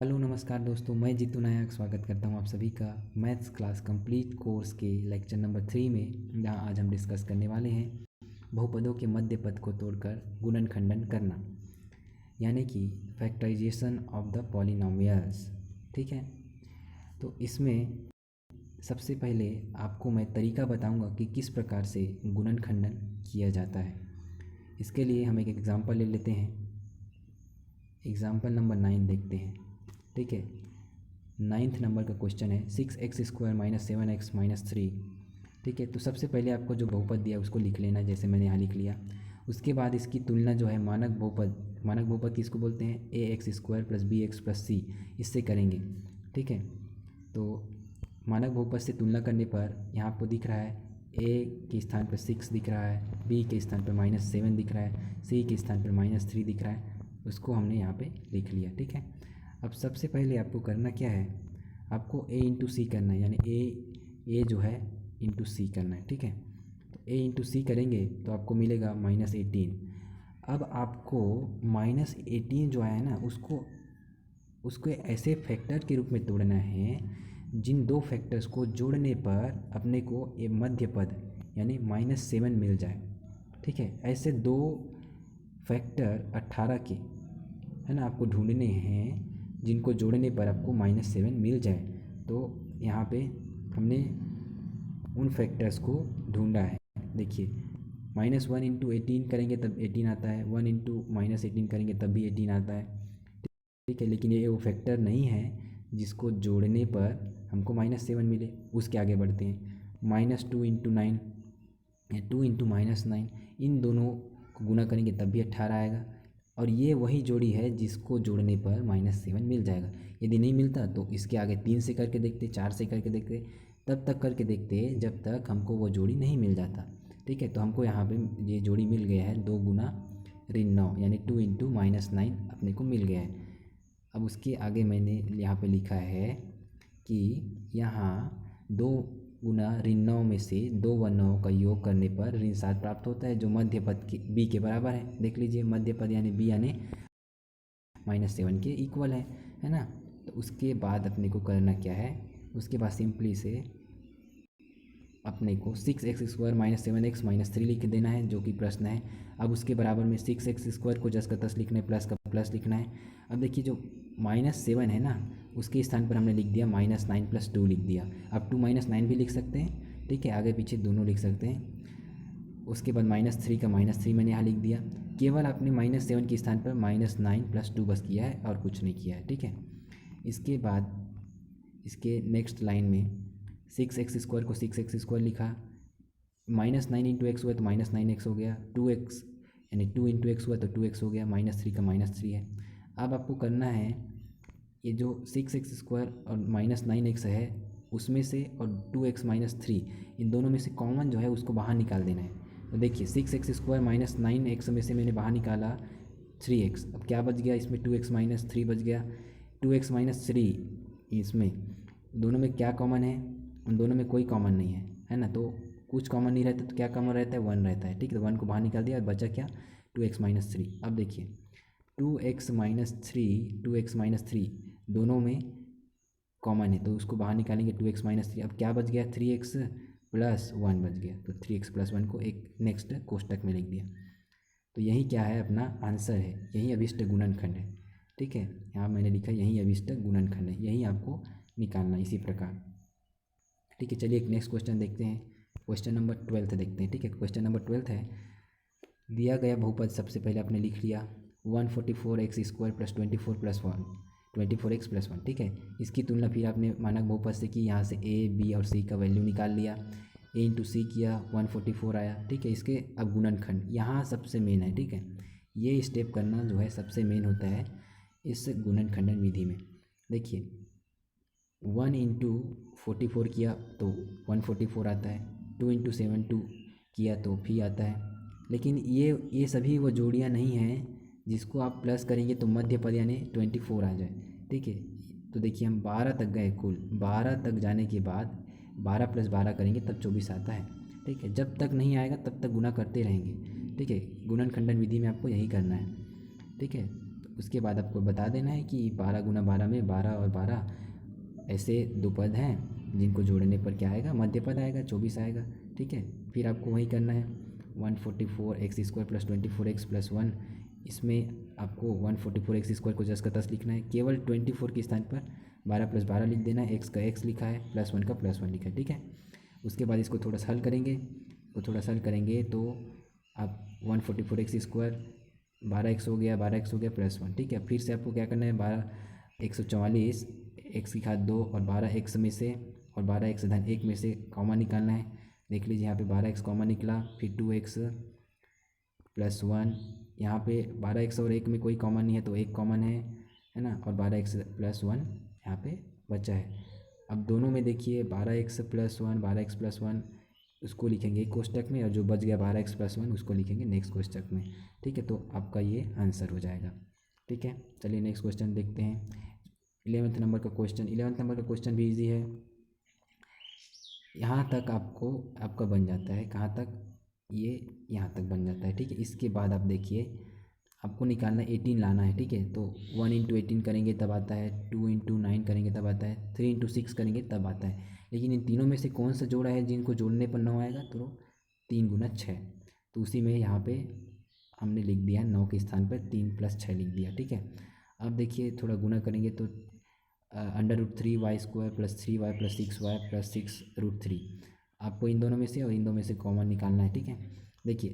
Hello नमस्कार दोस्तों, मैं जीतू नायक स्वागत करता हूं आप सभी का मैथ्स क्लास कंप्लीट कोर्स के लेक्चर नंबर 3 में, जहां आज हम डिस्कस करने वाले हैं बहुपदों के मध्य पद को तोड़कर गुणनखंडन करना, यानी कि फैक्टराइजेशन ऑफ द पॉलिनोमियल्स। ठीक है, तो इसमें सबसे पहले आपको मैं तरीका बताऊंगा कि किस प्रकार से गुणनखंडन किया जाता है। इसके लिए हम एक एग्ज़ाम्पल ले लेते हैं। एग्ज़ाम्पल नंबर 9 देखते हैं। ठीक है, 9th नंबर का क्वेश्चन है 6x² - 7x - 3। ठीक है, तो सबसे पहले आपको जो बहुपद दिया उसको लिख लेना, जैसे मैंने यहाँ लिख लिया। उसके बाद इसकी तुलना जो है मानक बहुपद किसको बोलते हैं, ax² + bx + c, इससे करेंगे। ठीक है, तो मानक बहुपद से तुलना करने पर यहाँ आपको दिख रहा है a के स्थान पर 6 दिख रहा है, b के स्थान पर -7 दिख रहा है, c के स्थान पर -3 दिख रहा है। उसको हमने यहाँ पे लिख लिया। ठीक है, अब सबसे पहले आपको करना क्या है, आपको a इंटू सी करना है, यानी ए जो है इंटू सी करना है। ठीक है, तो a इंटू सी करेंगे तो आपको मिलेगा -18। अब आपको -18 जो आया ना, उसको ऐसे फैक्टर के रूप में तोड़ना है जिन दो फैक्टर्स को जोड़ने पर अपने को ये मध्य पद यानी -7 मिल जाए। ठीक है, ऐसे दो फैक्टर 18 के है ना आपको ढूंढने हैं जिनको जोड़ने पर आपको -7 मिल जाए। तो यहाँ पे हमने उन फैक्टर्स को ढूंढा है। देखिए, -1 इंटू 18 करेंगे तब 18 आता है, 1 इंटू -18 करेंगे तब भी 18 आता है। ठीक है, लेकिन ये वो फैक्टर नहीं है जिसको जोड़ने पर हमको -7 मिले। उसके आगे बढ़ते हैं, -2 इंटू 9 या 2 इंटू -9, इन दोनों को गुना करेंगे तब भी 18 आएगा। और ये वही जोड़ी है जिसको जोड़ने पर -7 मिल जाएगा। यदि नहीं मिलता तो इसके आगे 3 से करके देखते, 4 से करके देखते, तब तक करके देखते जब तक हमको वो जोड़ी नहीं मिल जाता। ठीक है, तो हमको यहाँ पे ये जोड़ी मिल गया है, 2 गुना ऋण 9 यानी 2 इंटू -9 अपने को मिल गया है। अब उसके आगे मैंने यहाँ पे लिखा है कि यहाँ 2 गुना ऋण 9 में से 2 व 9 का योग करने पर ऋण 7 प्राप्त होता है, जो मध्य पद के b के बराबर है। देख लीजिए, मध्य पद यानी b यानी -7 के इक्वल है ना। तो उसके बाद अपने को करना क्या है, उसके बाद सिंपली से अपने को 6x² - 7x - 3 लिख देना है, जो कि प्रश्न है। अब उसके बराबर में 6x² को जस का तस लिखना है, प्लस का प्लस लिखना है। अब देखिए, जो -7 है ना, उसके स्थान पर हमने लिख दिया -9 + 2 लिख दिया। अब 2 - 9 भी लिख सकते हैं। ठीक है, आगे पीछे दोनों लिख सकते हैं। उसके बाद -3 का -3 मैंने यहाँ लिख दिया। केवल आपने -7 के स्थान पर -9 + 2 बस किया है और कुछ नहीं किया है। ठीक है, इसके बाद इसके नेक्स्ट लाइन में 6x² को 6x² लिखा, -9 इंटू एक्स हुआ तो -9x हो गया, 2x यानी 2 इंटू एक्स हुआ तो 2x हो गया, -3 का -3 है। अब आपको करना है, ये जो 6x² और -9x है उसमें से और 2x - 3, इन दोनों में से कॉमन जो है उसको बाहर निकाल देना है। तो देखिए, 6x² - 9x में से मैंने बाहर निकाला 3x। अब क्या बच गया इसमें, 2x - 3 बच गया। 2x - 3 इसमें दोनों में क्या कॉमन है, उन दोनों में कोई कॉमन नहीं है ना। तो कुछ कॉमन नहीं रहता तो क्या कॉमन रहता है, 1 रहता है। ठीक है, तो 1 को बाहर निकाल दिया और बचा क्या, 2x - 3। अब देखिए, 2x - 3 2x - 3 दोनों में कॉमन है, तो उसको बाहर निकालेंगे 2x - 3। अब क्या बच गया, 3x + 1 बच गया। तो 3x + 1 को एक नेक्स्ट कोष्टक में लिख दिया। तो यही क्या है, अपना आंसर है, यही अभिष्ट गुणनखंड है। ठीक है, यहाँ मैंने लिखा यही अभिष्ट गुणनखंड है, यही आपको निकालना इसी प्रकार। ठीक है, चलिए एक नेक्स्ट क्वेश्चन देखते हैं। क्वेश्चन नंबर 12 देखते हैं। ठीक है, क्वेश्चन नंबर 12 है, दिया गया बहुपद सबसे पहले आपने लिख लिया 144x² + 24 + 1 24x + 1। ठीक है, इसकी तुलना फिर आपने मानक बहुपद से की, यहाँ से a b और c का वैल्यू निकाल लिया, a इंटू सी किया 144 आया। ठीक है, इसके अब गुणनखंड यहाँ सबसे मेन है। ठीक है, ये स्टेप करना जो है सबसे मेन होता है इस गुणनखंडन विधि में। देखिए, 1 इंटू 44 किया तो 144 आता है, 2 इंटू 72 किया तो भी आता है। लेकिन ये सभी वो जोड़ियाँ नहीं हैं जिसको आप प्लस करेंगे तो मध्य पद यानी 24 आ जाए। ठीक है, तो देखिए हम 12 तक गए, कुल 12 तक जाने के बाद 12 + 12 करेंगे तब 24 आता है। ठीक है, जब तक नहीं आएगा तब तक गुना करते रहेंगे। ठीक है, गुणनखंडन विधि में आपको यही करना है। ठीक है, उसके बाद आपको बता देना है कि 12 गुना 12 में 12 और 12 ऐसे दो पद हैं जिनको जोड़ने पर क्या आएगा, मध्य पद आएगा, 24 आएगा। ठीक है, फिर आपको वही करना है 144x² + 24x+1। इसमें आपको 144x² को जस का तस लिखना है, केवल 24 के स्थान पर 12 + 12 लिख देना है, x का x लिखा है, +1 का +1 लिखा है। ठीक है, उसके बाद इसको थोड़ा सा हल करेंगे, तो आप 144x² 12x हो गया, 12x हो गया +1। ठीक है, फिर से आपको क्या करना है, 144 x की घात 2 और 12x में से और 12x धन 1 में से कॉमन निकालना है। देख लीजिए यहाँ पे 12x कॉमन निकला, फिर 2x +1, यहाँ पे 12x और 1 में कोई कॉमन नहीं है तो 1 कॉमन है ना, और 12x +1 यहाँ पे बचा है। अब दोनों में देखिए 12x +1 12x +1 उसको लिखेंगे एक कोष्टक में, और जो बच गया 12x +1 उसको लिखेंगे नेक्स्ट कोष्टक में। ठीक है, तो आपका ये आंसर हो जाएगा। ठीक है, चलिए नेक्स्ट क्वेश्चन देखते हैं। 11वें नंबर का क्वेश्चन भी इजी है। यहाँ तक आपका बन जाता है, कहाँ तक, ये यहाँ तक बन जाता है। ठीक है, इसके बाद आप देखिए आपको निकालना 18 लाना है। ठीक है, तो 1 × 18 करेंगे तब आता है, 2 × 9 करेंगे तब आता है, 3 × 6 करेंगे तब आता है। लेकिन इन तीनों में से कौन सा जोड़ा है जिनको जोड़ने पर 9 आएगा, तो 3 × 6, तो उसी में यहाँ पे हमने लिख दिया 9 के स्थान पर 3 + 6 लिख दिया। ठीक है, अब देखिए थोड़ा गुना करेंगे तो √3y² + 3y + 6y + 6√3, आपको इन दोनों में से और इन दोनों में से कॉमन निकालना है। ठीक है, देखिए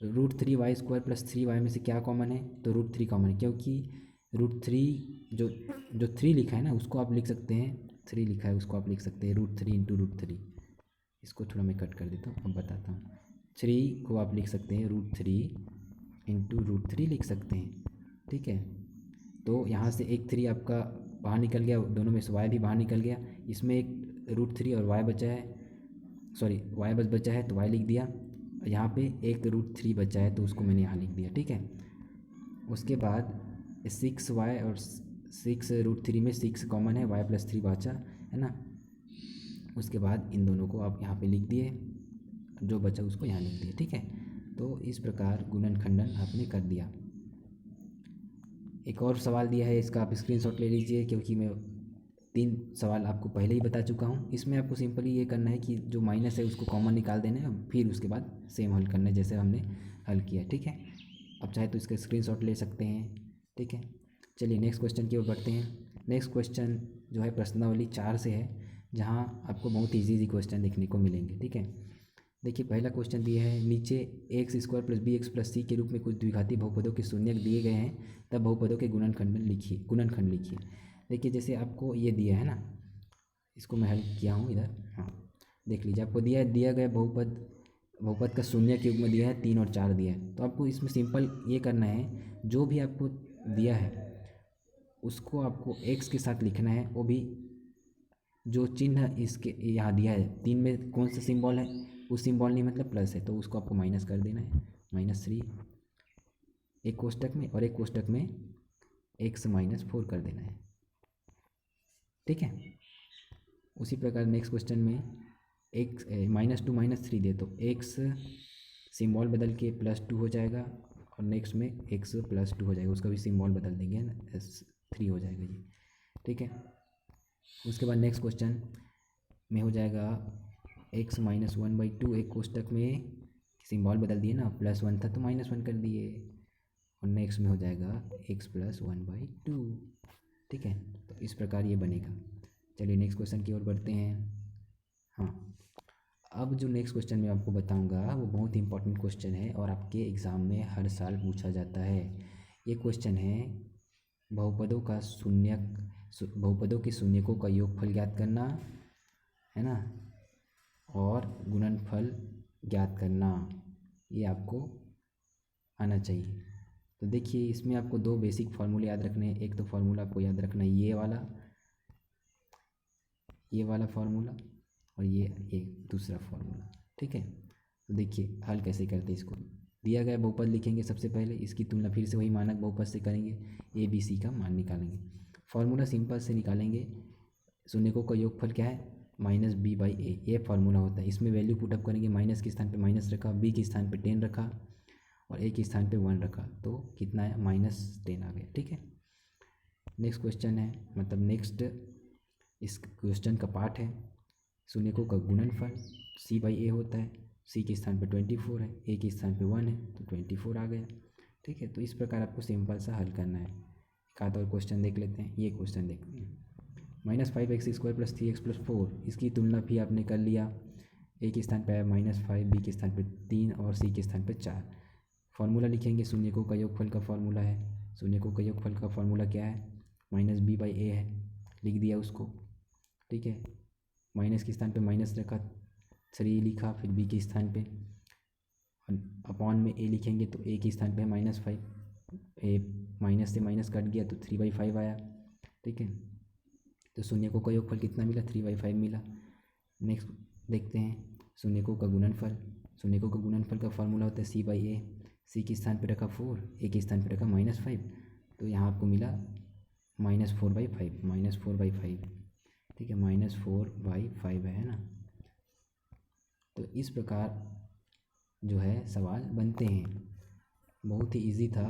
√3y² + 3y में से क्या कॉमन है, तो √3 कॉमन है, क्योंकि √3 जो 3 लिखा है ना उसको आप लिख सकते हैं, 3 लिखा है उसको आप लिख सकते हैं √3 × √3। इसको थोड़ा मैं कट कर देता हूँ, अब बताता हूँ। 3 को आप लिख सकते हैं √3 × √3 लिख सकते हैं। ठीक है, तो यहाँ से एक 3 आपका बाहर निकल गया, दोनों में से y भी बाहर निकल गया, इसमें एक √3 और y बचा है, सॉरी y बचा है तो y लिख दिया, यहाँ पे एक √3 बचा है तो उसको मैंने यहाँ लिख दिया। ठीक है, उसके बाद 6y और 6√3 में 6 कॉमन है, y + 3 बचा है ना, उसके बाद इन दोनों को आप यहाँ पे लिख दिए, जो बचा उसको यहाँ लिख दिए। ठीक है, तो इस प्रकार गुणनखंडन आपने कर दिया। एक और सवाल दिया है, इसका आप स्क्रीनशॉट ले लीजिए, क्योंकि मैं 3 सवाल आपको पहले ही बता चुका हूँ। इसमें आपको सिंपली ये करना है कि जो माइनस है उसको कॉमन निकाल देना है, फिर उसके बाद सेम हल करना है जैसे हमने हल किया। ठीक है, अब चाहे तो इसका स्क्रीनशॉट ले सकते हैं। ठीक है, चलिए नेक्स्ट क्वेश्चन की ओर बढ़ते हैं। नेक्स्ट क्वेश्चन जो है प्रश्नावली 4 से है, जहाँ आपको बहुत ईजी क्वेश्चन देखने को मिलेंगे। ठीक है, देखिए पहला क्वेश्चन दिया है, नीचे x² + bx + c के रूप में कुछ द्विघाती बहुपदों के शून्यक दिए गए हैं, तब बहुपदों के गुणनखंड लिखिए। देखिए जैसे आपको ये दिया है ना, इसको मैं हल किया हूँ इधर, हाँ देख लीजिए, आपको दिया गया बहुपद का शून्यक युग्म दिया है, 3 और 4 दिया है। तो आपको इसमें सिंपल ये करना है, जो भी आपको दिया है उसको आपको x के साथ लिखना है, वो भी जो चिन्ह इसके यहाँ दिया है 3 में कौन सा सिंबल है, उस सिंबल नहीं मतलब प्लस है, तो उसको आपको माइनस कर देना है, -3 एक कोष्टक में, और एक कोष्टक में x - 4 कर देना है। ठीक है, उसी प्रकार नेक्स्ट क्वेश्चन में x -2 - 3 दे तो x सिंबल बदल के +2 हो जाएगा, और नेक्स्ट में x +2 हो जाएगा, उसका भी सिंबल बदल देंगे ना, 3 हो जाएगा जी। ठीक है, उसके बाद नेक्स्ट क्वेश्चन में हो जाएगा x - 1/2, एक कोष्टक में सिंबल बदल दिए ना, +1 था तो -1 कर दिए, और नेक्स्ट में हो जाएगा x + 1/2। ठीक है, तो इस प्रकार ये बनेगा। चलिए नेक्स्ट क्वेश्चन की ओर बढ़ते हैं। हाँ, अब जो नेक्स्ट क्वेश्चन मैं आपको बताऊंगा वो बहुत इंपॉर्टेंट क्वेश्चन है, और आपके एग्ज़ाम में हर साल पूछा जाता है। ये क्वेश्चन है बहुपदों के शून्यकों का योगफल ज्ञात करना है ना, और गुणनफल ज्ञात करना, ये आपको आना चाहिए। तो देखिए इसमें आपको 2 बेसिक फार्मूले याद रखने हैं। एक तो फार्मूला आपको याद रखना है ये वाला फार्मूला, और ये दूसरा फार्मूला। ठीक है, तो देखिए हल कैसे करते हैं। इसको दिया गया बहुपद लिखेंगे सबसे पहले, इसकी तुलना फिर से वही मानक बहुपद से करेंगे, ABC का मान निकालेंगे। फार्मूला सिंपल से निकालेंगे, शून्यकों का योगफल क्या है, -b/a, ये फार्मूला होता है। इसमें वैल्यू पुटअप करेंगे, माइनस के स्थान पे माइनस रखा, b के स्थान पे 10 रखा, और ए के स्थान पे 1 रखा तो कितना है, -10 आ गया। ठीक है, नेक्स्ट क्वेश्चन है, मतलब नेक्स्ट इस क्वेश्चन का पार्ट है, शून्यकों का गुणनफल c/a होता है। c के स्थान पे 24 है, a के स्थान पे 1 है तो 24 आ गया। ठीक है, तो इस प्रकार आपको सिंपल सा हल करना है। एक आध और क्वेश्चन देख लेते हैं। ये क्वेश्चन देखते हैं, -5x² + 3x + 4, इसकी तुलना भी आपने कर लिया। a के स्थान पे आया -5, b के स्थान पे 3 और c के स्थान पे 4। फार्मूला लिखेंगे, शून्यकों का योगफल का फार्मूला है। शून्यकों का योगफल का फार्मूला क्या है, -b/a है, लिख दिया उसको। ठीक है, माइनस के स्थान पे माइनस रखा, 3 लिखा, फिर b के स्थान पे अपॉन में a लिखेंगे तो a के स्थान पे -5, ए माइनस से माइनस कट गया तो 3/5 आया। ठीक है, तो शून्यकों का योगफल कितना मिला, 3/5 मिला। नेक्स्ट देखते हैं शून्यकों का गुणनफल। शून्यकों का गुणनफल का फार्मूला होता है c/a। c के स्थान पे रखा 4, a के स्थान पे रखा -5, तो यहाँ आपको मिला -4/5। ठीक है, -4/5 है ना। तो इस प्रकार जो है सवाल बनते हैं। बहुत ही इजी था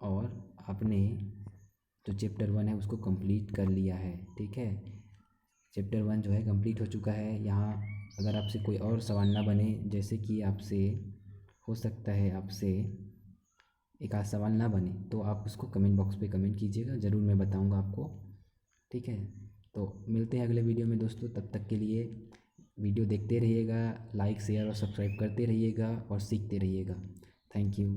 और आपने जो चैप्टर 1 है उसको कंप्लीट कर लिया है। ठीक है, चैप्टर 1 जो है कंप्लीट हो चुका है। यहाँ अगर आपसे कोई और सवाल ना बने, जैसे कि आपसे हो सकता है आपसे एक आध सवाल ना बने, तो आप उसको कमेंट बॉक्स पे कमेंट कीजिएगा, ज़रूर मैं बताऊंगा आपको। ठीक है, तो मिलते हैं अगले वीडियो में दोस्तों। तब तक के लिए वीडियो देखते रहिएगा, लाइक शेयर और सब्सक्राइब करते रहिएगा और सीखते रहिएगा। Thank you.